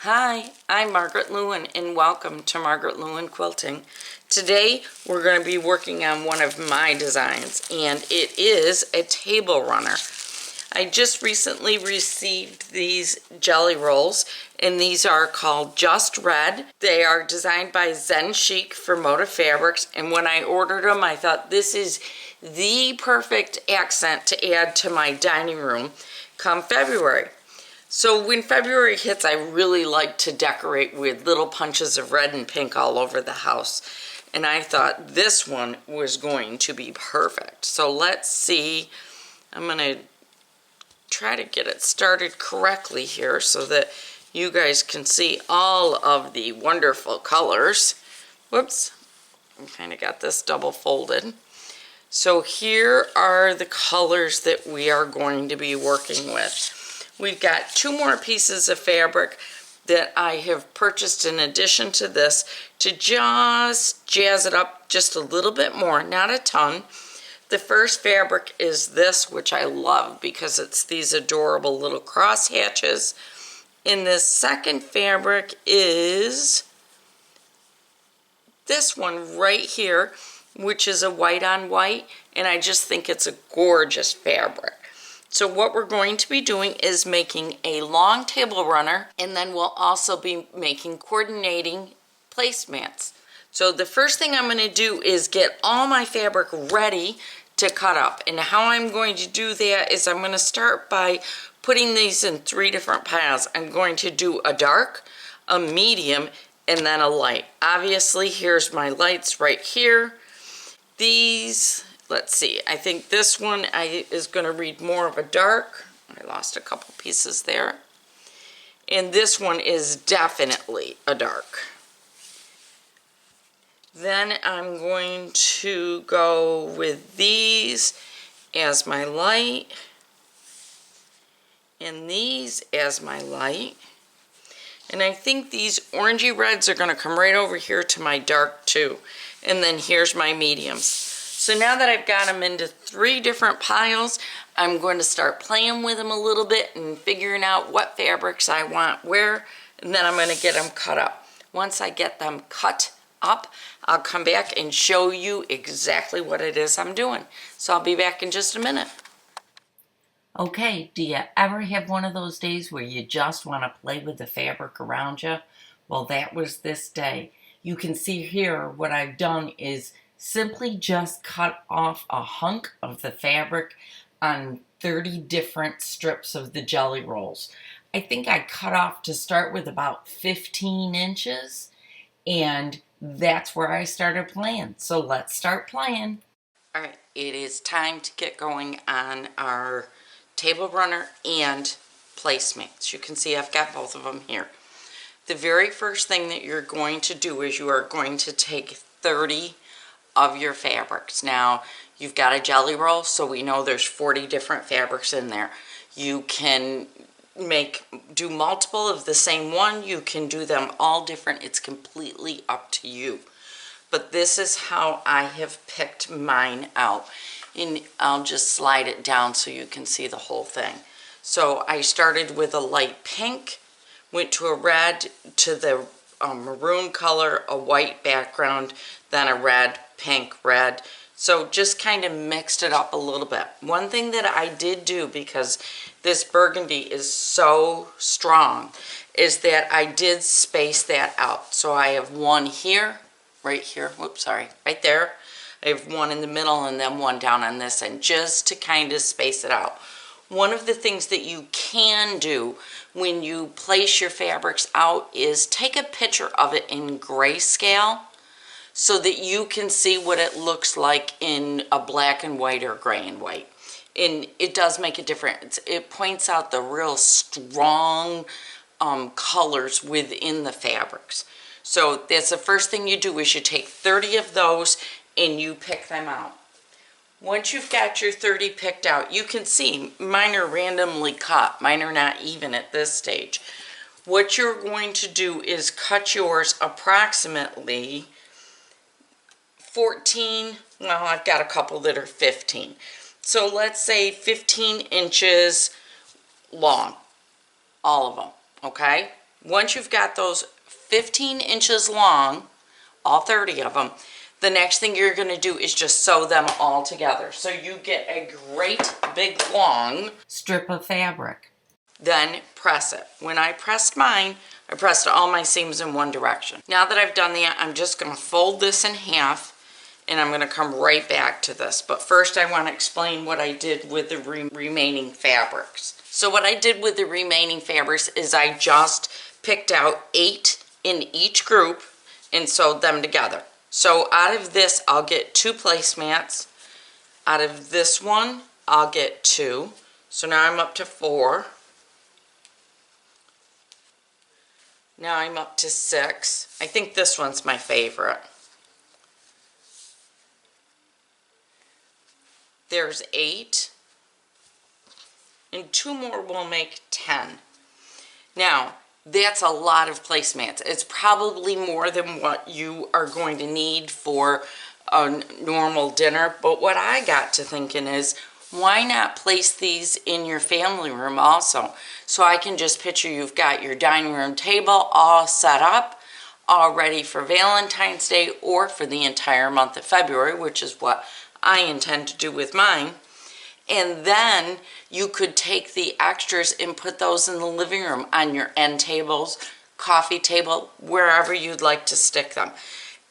Hi, I'm Margaret Lewin and welcome to Margaret Lewin Quilting. Today we're going to be working on one of my designs and it is a table runner. I just recently received these jelly rolls and these are called Just Red. They are designed by Chic for Motive Fabrics, and when I ordered them I thought this is the perfect accent to add to my dining room come February. So when February hits, I really like to decorate with little punches of red and pink all over the house. And I thought this one was going to be perfect. So let's see. I'm going to try to get it started correctly here so that you guys can see all of the wonderful colors. Whoops. I kind of got this double folded. So here are the colors that we are going to be working with. We've got two more pieces of fabric that I have purchased in addition to this to just jazz it up just a little bit more, not a ton. The first fabric is this, which I love because it's these adorable little cross hatches. And the second fabric is this one right here, which is a white on white, and I just think it's a gorgeous fabric. So what we're going to be doing is making a long table runner, and then we'll also be making coordinating placemats. So the first thing I'm going to do is get all my fabric ready to cut up. And how I'm going to do that is I'm going to start by putting these in three different piles. I'm going to do a dark, a medium, and then a light. Obviously, here's my lights right here. These, let's see, I think this one is going to read more of a dark. I lost a couple pieces there. And this one is definitely a dark. Then I'm going to go with these as my light and these as my light. And I think these orangey reds are going to come right over here to my dark too. And then here's my mediums. So now that I've got them into three different piles, I'm going to start playing with them a little bit and figuring out what fabrics I want where, and then I'm going to get them cut up. Once I get them cut up, I'll come back and show you exactly what it is I'm doing. So I'll be back in just a minute. Okay, do you ever have one of those days where you just want to play with the fabric around you? Well, that was this day. You can see here what I've done is simply just cut off a hunk of the fabric on 30 different strips of the jelly rolls. I think I cut off to start with about 15 inches, and that's where I started playing. So let's start playing. All right, it is time to get going on our table runner and placemats. You can see I've got both of them here. The very first thing that you're going to do is you are going to take 30 of your fabrics. Now, you've got a jelly roll, so we know there's 40 different fabrics in there. You can do multiple of the same one. You can do them all different. It's completely up to you. But this is how I have picked mine out. And I'll just slide it down so you can see the whole thing. So I started with a light pink, went to a red, to the maroon color, a white background, then a red, pink, red. So just kind of mixed it up a little bit. One thing that I did do, because this burgundy is so strong, is that I did space that out. So I have one here, right here, whoops, sorry, right there. I have one in the middle and then one down on this end, just to kind of space it out. One of the things that you can do when you place your fabrics out is take a picture of it in grayscale so that you can see what it looks like in a black and white or gray and white. And it does make a difference. It points out the real strong colors within the fabrics. So that's the first thing you do is you take 30 of those and you pick them out. Once you've got your 30 picked out, you can see mine are randomly cut. Mine are not even at this stage. What you're going to do is cut yours approximately 14, well, I've got a couple that are 15. So let's say 15 inches long, all of them, okay? once you've got those 15 inches long, all 30 of them, the next thing you're going to do is just sew them all together. So you get a great big long strip of fabric. Then press it. When I pressed mine, I pressed all my seams in one direction. Now that I've done that, I'm just going to fold this in half and I'm going to come right back to this. But first I want to explain what I did with the remaining fabrics. So what I did with the remaining fabrics is I just picked out 8 in each group and sewed them together. So out of this, I'll get 2 placemats. Out of this one, I'll get 2. So now I'm up to 4. Now I'm up to 6. I think this one's my favorite. There's 8. And 2 more will make 10. Now, that's a lot of placemats. It's probably more than what you are going to need for a normal dinner. But what I got to thinking is, why not place these in your family room also? So I can just picture you've got your dining room table all set up, all ready for Valentine's Day or for the entire month of February, which is what I intend to do with mine. And then you could take the extras and put those in the living room on your end tables, coffee table, wherever you'd like to stick them.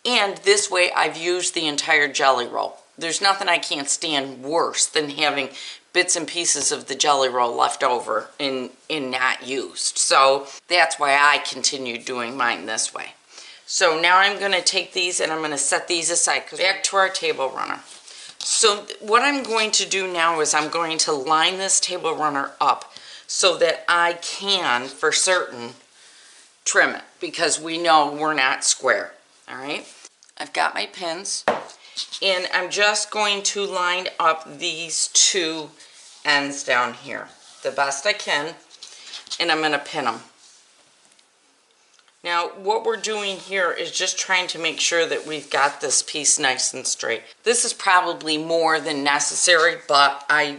And this way I've used the entire jelly roll. There's nothing I can't stand worse than having bits and pieces of the jelly roll left over and not used. So that's why I continue doing mine this way. So now I'm going to take these and I'm going to set these aside. Back to our table runner. So what I'm going to do now is I'm going to line this table runner up so that I can, for certain, trim it, because we know we're not square. All right, I've got my pins and I'm just going to line up these 2 ends down here the best I can, and I'm going to pin them. Now what we're doing here is just trying to make sure that we've got this piece nice and straight. This is probably more than necessary, but I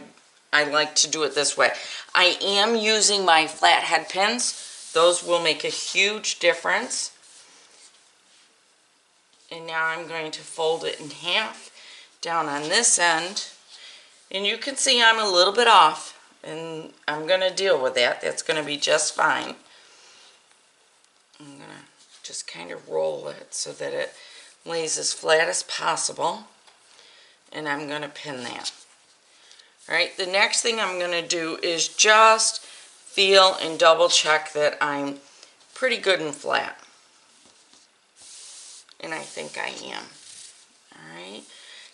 like to do it this way. I am using my flathead pins. Those will make a huge difference. And now I'm going to fold it in half down on this end. And you can see I'm a little bit off, and I'm going to deal with that. That's going to be just fine. I'm going to just kind of roll it so that it lays as flat as possible. And I'm going to pin that. Alright, the next thing I'm going to do is just feel and double check that I'm pretty good and flat. And I think I am. Alright,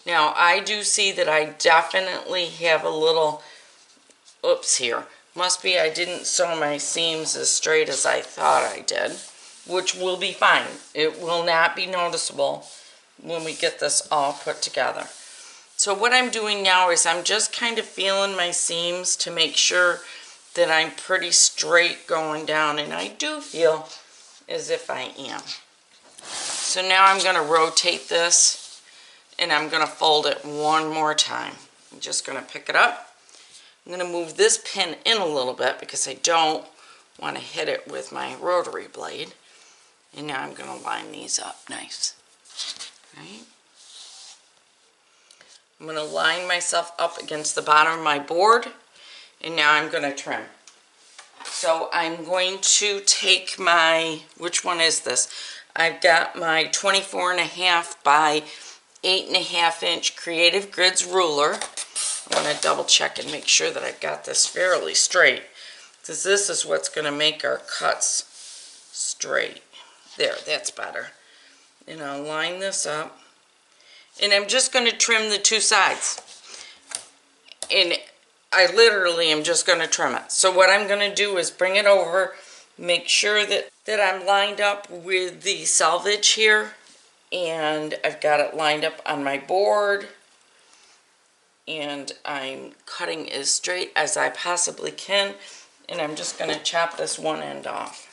now I do see that I definitely have a little oops here. Must be I didn't sew my seams as straight as I thought I did, which will be fine. It will not be noticeable when we get this all put together. So what I'm doing now is I'm just kind of feeling my seams to make sure that I'm pretty straight going down, and I do feel as if I am. So now I'm going to rotate this and I'm going to fold it one more time. I'm just going to pick it up. I'm going to move this pin in a little bit because I don't want to hit it with my rotary blade. And now I'm going to line these up nice. Right? I'm going to line myself up against the bottom of my board, and now I'm going to trim. So I'm going to take my, which one is this? I've got my 24.5 by 8.5 inch Creative Grids ruler. I want to double check and make sure that I've got this fairly straight, because this is what's going to make our cuts straight. There, that's better. And I'll line this up. And I'm just going to trim the 2 sides. And I literally am just going to trim it. So what I'm going to do is bring it over, make sure that I'm lined up with the selvage here. And I've got it lined up on my board. And I'm cutting as straight as I possibly can. And I'm just going to chop this one end off.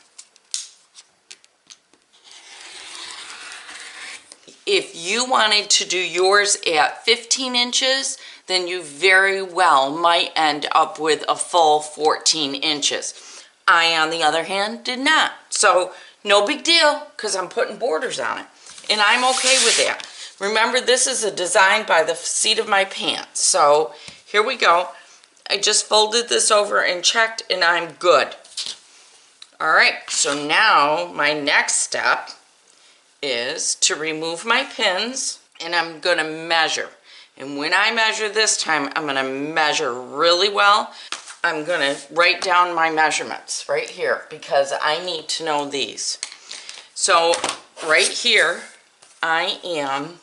If you wanted to do yours at 15 inches, then you very well might end up with a full 14 inches. I, on the other hand, did not. So no big deal because I'm putting borders on it. And I'm okay with that. Remember, this is a design by the seat of my pants. So here we go. I just folded this over and checked and I'm good. All right, so now my next step is to remove my pins and I'm gonna measure. And when I measure this time, I'm gonna measure really well. I'm gonna write down my measurements right here because I need to know these. So right here, I am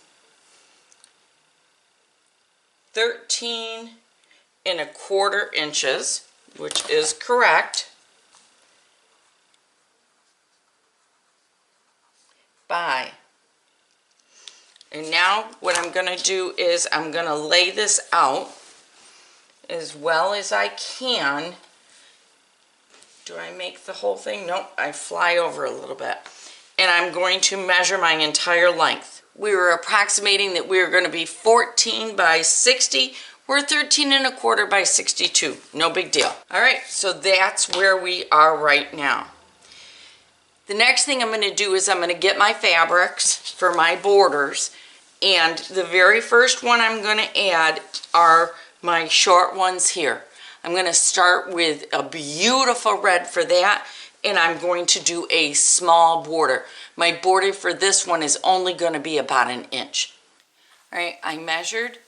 13¼ inches, which is correct, by. And now what I'm going to do is I'm going to lay this out as well as I can. Do I make the whole thing? Nope, I fly over a little bit. And I'm going to measure my entire length. We were approximating that we were going to be 14 by 60. We're 13¼ by 62. No big deal. All right, so that's where we are right now. The next thing I'm going to do is I'm going to get my fabrics for my borders, and the very first one I'm going to add are my short ones here. I'm going to start with a beautiful red for that, and I'm going to do a small border. My border for this one is only going to be about 1 inch. All right, I measured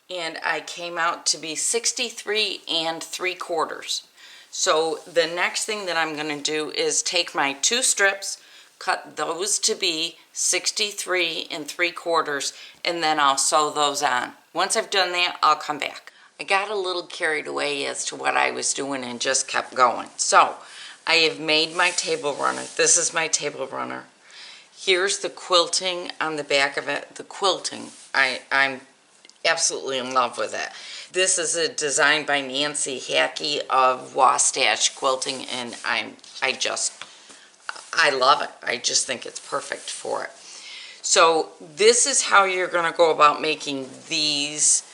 and I came out to be 63¾ So the next thing that I'm going to do is take my 2 strips, cut those to be 63¾ and then I'll sew those on. Once I've done that, I'll come back. I got a little carried away as to what I was doing and just kept going. So I have made my table runner. This is my table runner. Here's the quilting on the back of it. The quilting, I'm absolutely in love with it. This is a design by Nancy Hackey of Wastache Quilting, and I love it. I just think it's perfect for it. So this is how you're going to go about making this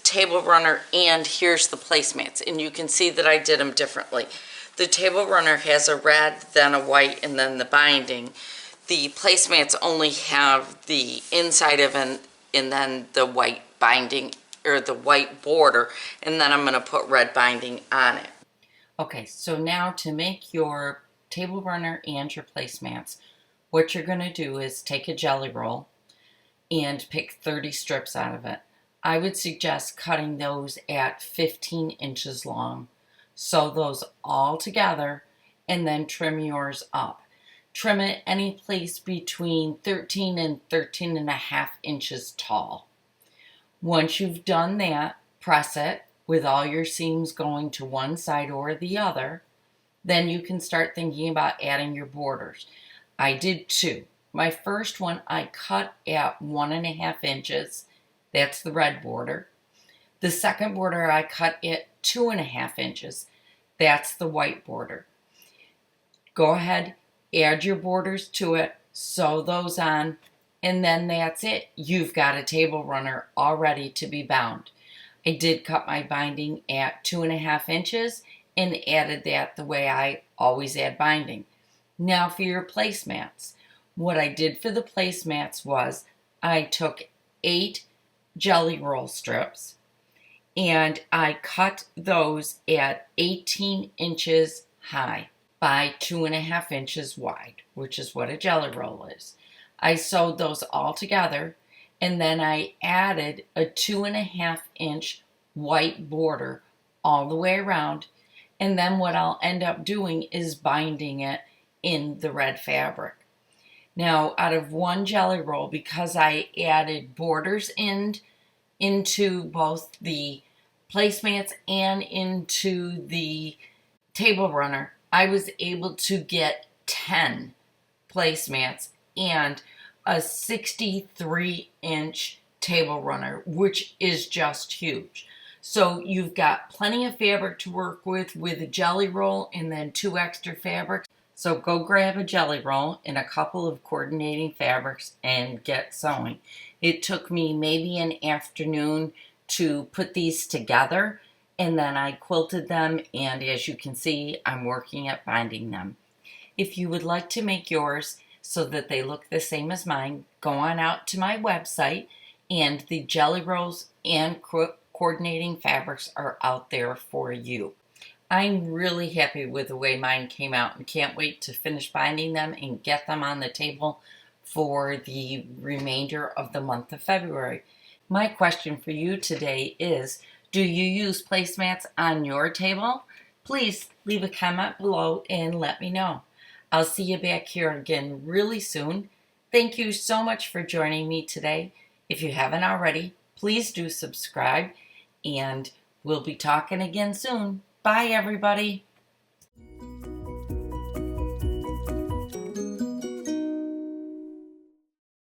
table runner, and here's the placemats. And you can see that I did them differently. The table runner has a red, then a white, and then the binding. The placemats only have the inside of it and then the white binding, or the white border, and then I'm going to put red binding on it. Okay, so now to make your table runner and your placemats, what you're going to do is take a jelly roll and pick 30 strips out of it. I would suggest cutting those at 15 inches long. Sew those all together and then trim yours up. Trim it any place between 13 and 13½ inches tall. Once you've done that, press it with all your seams going to one side or the other. Then you can start thinking about adding your borders. I did 2. My first one I cut at 1½ inches. That's the red border. The second border I cut at 2½ inches. That's the white border. Go ahead, add your borders to it, sew those on, and then that's it. You've got a table runner all ready to be bound. I did cut my binding at 2½ inches and added that the way I always add binding. Now for your placemats. What I did for the placemats was I took 8 jelly roll strips and I cut those at 18 inches high by 2½ inches wide, which is what a jelly roll is. I sewed those all together, and then I added a 2½ inch white border all the way around, and then what I'll end up doing is binding it in the red fabric. Now, out of one jelly roll, because I added borders into both the placemats and into the table runner, I was able to get 10 placemats and a 63-inch table runner, which is just huge. So you've got plenty of fabric to work with a jelly roll and then 2 extra fabrics. So go grab a jelly roll and a couple of coordinating fabrics and get sewing. It took me maybe an afternoon to put these together, and then I quilted them, and as you can see, I'm working at binding them. If you would like to make yours so that they look the same as mine, go on out to my website, and the jelly rolls and coordinating fabrics are out there for you. I'm really happy with the way mine came out and can't wait to finish binding them and get them on the table for the remainder of the month of February. My question for you today is, do you use placemats on your table? Please leave a comment below and let me know. I'll see you back here again really soon. Thank you so much for joining me today. If you haven't already, please do subscribe, and we'll be talking again soon. Bye, everybody.